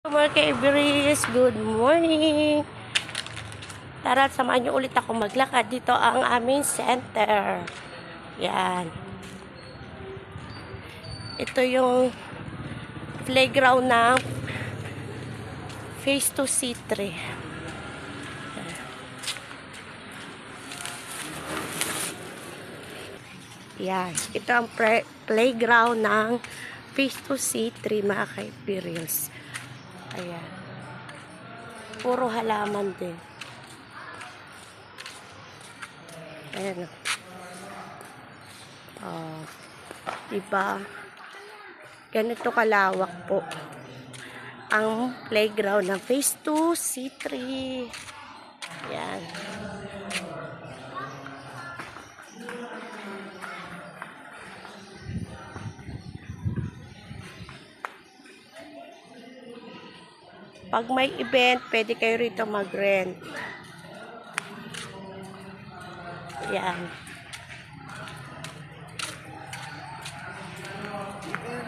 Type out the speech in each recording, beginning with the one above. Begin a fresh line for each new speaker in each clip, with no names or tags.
Mga ka-Everest, good morning! Tara, samahan niyo ulit ako maglakad. Dito ang aming center. Yan. Ito yung playground ng Phase 2 C3. Yan. Ito ang playground ng Phase 2 C3, mga ka-Everest. Ayan. Puro halaman din. Ayan. Oh, diba? Ganito kalawak po ang playground ng Phase 2 C3. Ayan. Pag may event, pwede kayo rito mag-rent. Yan.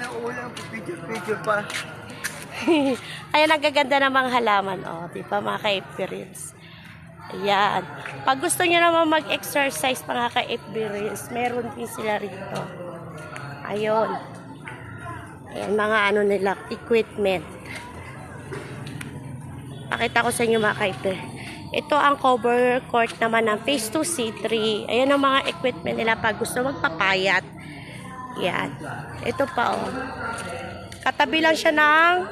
Naulang picture pa.
Ayan, nagaganda namang halaman. O, di ba mga ka-Everest? Ayan. Pag gusto nyo naman mag-exercise mga ka-Everest, meron din sila rito. Ayun. Ayan, mga ano nila, equipment. Pakita ko sa inyo mga ka-Everest. Ito ang cover court naman ng Phase 2 C3. Ayan ang mga equipment nila pag gusto magpapayat. Yan. Ito pa oh. Katabi lang siya ng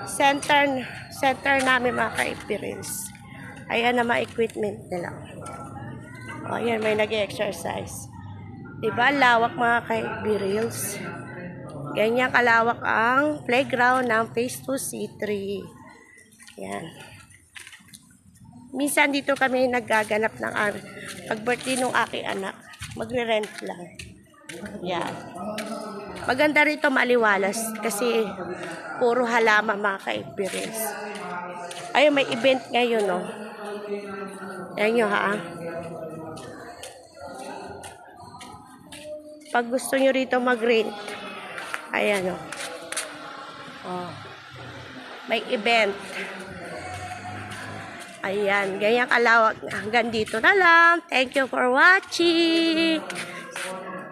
center namin mga ka-Everest. Ayan ang mga equipment nila. O, ayan, may nag-exercise. Diba? Lawak mga ka-Everest. Ganyan kalawak ang playground ng Phase 2 C3. Yan. Minsan dito kami naggaganap ng pag-birthday ng aking anak. Magre-rent lang. Yan. Maganda rito maliwalas kasi puro halaman mga ka-Everest. Ayun, may event ngayon, no? Yan nyo, ha? Pag gusto nyo rito mag-rent, ayan, no? Oh. May event. Ayan, ganyan kalawak. Hanggang dito na lang. Thank you for watching.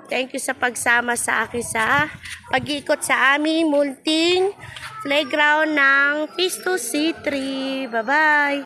Thank you sa pagsama sa akin sa pag-ikot sa aming multing playground ng Phase 2 C3. Bye-bye!